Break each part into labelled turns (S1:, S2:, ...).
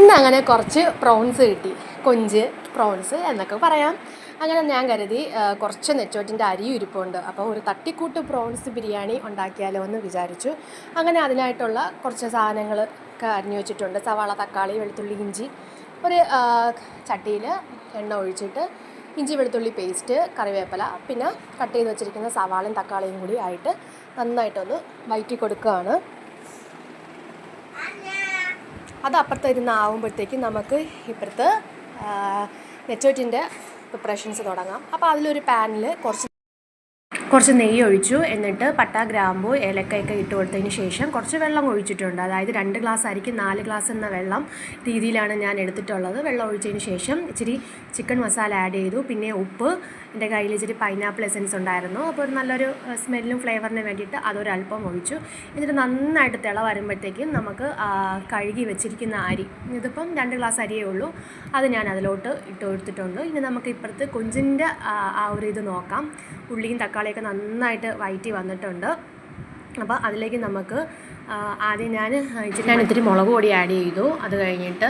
S1: ഇന്ന് അങ്ങനെ കുറച്ച് പ്രോൺസ് കിട്ടി, കൊഞ്ച് പ്രോൺസ് എന്നൊക്കെ പറയാം. അങ്ങനെ ഞാൻ കരുതി കുറച്ച് നെച്ചോറ്റിൻ്റെ അരിയും ഇരിപ്പുണ്ട്, അപ്പോൾ ഒരു തട്ടിക്കൂട്ട് പ്രോൺസ് ബിരിയാണി ഉണ്ടാക്കിയാലോ എന്ന് വിചാരിച്ചു. അങ്ങനെ അതിനായിട്ടുള്ള കുറച്ച് സാധനങ്ങളൊക്കെ അരിഞ്ഞു വെച്ചിട്ടുണ്ട്. സവാള, തക്കാളി, വെളുത്തുള്ളി, ഇഞ്ചി. ഒരു ചട്ടിയിൽ എണ്ണ ഒഴിച്ചിട്ട് ഇഞ്ചി വെളുത്തുള്ളി പേസ്റ്റ്, കറിവേപ്പില, പിന്നെ കട്ട് ചെയ്ത് വെച്ചിരിക്കുന്ന സവാളയും തക്കാളിയും കൂടി ആയിട്ട് നന്നായിട്ടൊന്ന് വഴറ്റി കൊടുക്കുകയാണ്. അത് അപ്പുറത്ത് ഇരുന്ന് ആവുമ്പോഴത്തേക്കും നമുക്ക് ഇപ്പുറത്ത് നെച്ചോറ്റിൻ്റെ പ്രിപ്പറേഷൻസ് തുടങ്ങാം. അപ്പോൾ അതിലൊരു പാനിൽ കുറച്ച് നെയ്യ് ഒഴിച്ചു. എന്നിട്ട് പട്ട, ഗ്രാമ്പു, ഏലക്കയൊക്കെ ഇട്ട് കൊടുത്തതിന് ശേഷം കുറച്ച് വെള്ളം ഒഴിച്ചിട്ടുണ്ട്. അതായത് 2 ഗ്ലാസ് അരിക്ക് 4 ഗ്ലാസ് എന്ന വെള്ളം രീതിയിലാണ് ഞാൻ എടുത്തിട്ടുള്ളത്. വെള്ളം ഒഴിച്ചതിന് ശേഷം ഇച്ചിരി ചിക്കൻ മസാല ആഡ് ചെയ്തു. പിന്നെ ഉപ്പ്, എൻ്റെ കയ്യിൽ ഇച്ചിരി പൈനാപ്പിൾ എസൻസ് ഉണ്ടായിരുന്നു, അപ്പോൾ ഒരു നല്ലൊരു സ്മെല്ലും ഫ്ലേവറിന് വേണ്ടിയിട്ട് അതൊരല്പം ഒഴിച്ചു. എന്നിട്ട് നന്നായിട്ട് തിള വരുമ്പോഴത്തേക്കും നമുക്ക് കഴുകി വെച്ചിരിക്കുന്ന അരി, ഇതിപ്പം 2 ഗ്ലാസ് അരിയേ ഉള്ളൂ, അത് ഞാൻ അതിലോട്ട് ഇട്ട് കൊടുത്തിട്ടുണ്ട്. ഇനി നമുക്ക് ഇപ്പുറത്ത് കൊഞ്ചിൻ്റെ ആ ഒരു ഇത് നോക്കാം. ഉള്ളിയും തക്കാളിയൊക്കെ നന്നായിട്ട് വഴറ്റി വന്നിട്ടുണ്ട്. അപ്പോൾ അതിലേക്ക് നമുക്ക് ആദ്യം ഞാൻ ഇത്തിരി മുളക് പൊടി ആഡ് ചെയ്തു. അത് കഴിഞ്ഞിട്ട്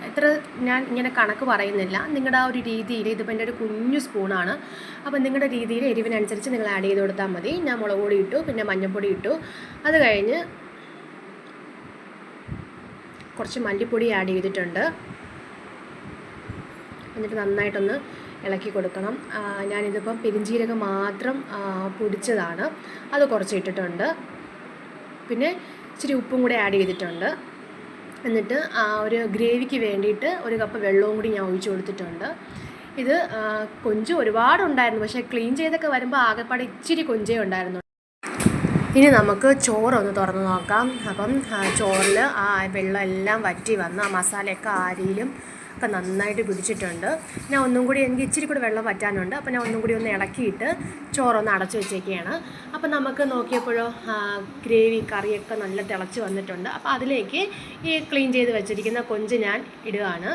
S1: എത്ര ഞാൻ ഇങ്ങനെ കണക്ക് പറയുന്നില്ല, നിങ്ങളുടെ ആ ഒരു രീതിയിൽ, ഇതിപ്പോൾ എൻ്റെ ഒരു കുഞ്ഞു സ്പൂണാണ്, അപ്പോൾ നിങ്ങളുടെ രീതിയിൽ എരിവിനനുസരിച്ച് നിങ്ങൾ ആഡ് ചെയ്ത് കൊടുത്താൽ മതി. ഞാൻ മുളക് പൊടി ഇട്ടു, പിന്നെ മഞ്ഞൾപ്പൊടി ഇട്ടു. അത് കഴിഞ്ഞ് കുറച്ച് മല്ലിപ്പൊടി ആഡ് ചെയ്തിട്ടുണ്ട്. എന്നിട്ട് നന്നായിട്ടൊന്ന് ഇളക്കി കൊടുക്കണം. ഞാനിതിപ്പം പെരിഞ്ജീരകം മാത്രം പൊടിച്ചതാണ്, അത് കുറച്ച് ഇട്ടിട്ടുണ്ട്. പിന്നെ ഇച്ചിരി ഉപ്പും കൂടെ ആഡ് ചെയ്തിട്ടുണ്ട്. എന്നിട്ട് ഒരു ഗ്രേവിക്ക് വേണ്ടിയിട്ട് 1 കപ്പ് വെള്ളവും കൂടി ഞാൻ ഒഴിച്ചു കൊടുത്തിട്ടുണ്ട്. ഇത് കൊഞ്ച് ഒരുപാടുണ്ടായിരുന്നു, പക്ഷേ ക്ലീൻ ചെയ്തൊക്കെ വരുമ്പോൾ ആകെപ്പാടെ ഇച്ചിരി കൊഞ്ചേ ഉണ്ടായിരുന്നു. ഇനി നമുക്ക് ചോറൊന്ന് തുറന്ന് നോക്കാം. അപ്പം ചോറിൽ ആ വെള്ളം എല്ലാം വറ്റി വന്ന് ആ മസാലയൊക്കെ അരിയിലും ഒക്കെ നന്നായിട്ട് പിടിച്ചിട്ടുണ്ട്. ഞാൻ ഒന്നും കൂടി, എനിക്ക് ഇച്ചിരി കൂടി വെള്ളം വറ്റാനുണ്ട്, അപ്പോൾ ഞാൻ ഒന്നും കൂടി ഒന്ന് ഇളക്കിയിട്ട് ചോറൊന്ന് അടച്ചു വെച്ചേക്കുകയാണ്. അപ്പോൾ നമുക്ക് നോക്കിയപ്പോഴോ ഗ്രേവി കറിയൊക്കെ നല്ല തിളച്ച് വന്നിട്ടുണ്ട്. അപ്പോൾ അതിലേക്ക് ഈ ക്ലീൻ ചെയ്ത് വെച്ചിരിക്കുന്ന കൊഞ്ച് ഞാൻ ഇടുകയാണ്.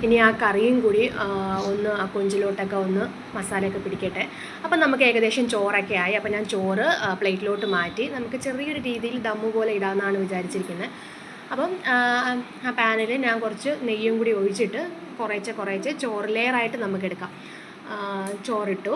S1: ഇനി ആ കറിയും കൂടി ഒന്ന് ആ കൊഞ്ചിലോട്ടൊക്കെ ഒന്ന് മസാലയൊക്കെ പിടിക്കട്ടെ. അപ്പം നമുക്ക് ഏകദേശം ചോറൊക്കെ ആയി. അപ്പം ഞാൻ ചോറ് പ്ലേറ്റിലോട്ട് മാറ്റി നമുക്ക് ചെറിയൊരു രീതിയിൽ ദമ്മ് പോലെ ഇടാമെന്നാണ് വിചാരിച്ചിരിക്കുന്നത്. അപ്പം ആ പാനിൽ ഞാൻ കുറച്ച് നെയ്യും കൂടി ഒഴിച്ചിട്ട് കുറേശ്ശെ ചോറ് ലെയറായിട്ട് നമുക്കെടുക്കാം. ചോറിട്ടു.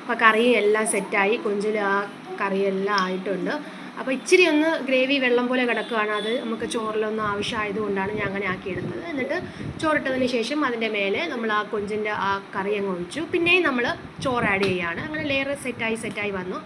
S1: അപ്പോൾ കറിയും എല്ലാം സെറ്റായി, കൊഞ്ചിൽ ആ കറിയെല്ലാം ആയിട്ടുണ്ട്. അപ്പോൾ ഇച്ചിരി ഒന്ന് ഗ്രേവി വെള്ളം പോലെ കിടക്കുകയാണ്, അത് നമുക്ക് ചോറിലൊന്നും ആവശ്യമായതുകൊണ്ടാണ് ഞാൻ അങ്ങനെ ആക്കിയെടുത്തത്. എന്നിട്ട് ചോറിട്ടതിന് ശേഷം അതിൻ്റെ മേലെ നമ്മൾ ആ കൊഞ്ചിൻ്റെ ആ കറി അങ്ങ് ഒഴിച്ചു. പിന്നെയും നമ്മൾ ചോറ് ആഡ് ചെയ്യുകയാണ്. അങ്ങനെ ലെയർ സെറ്റായി വന്നു.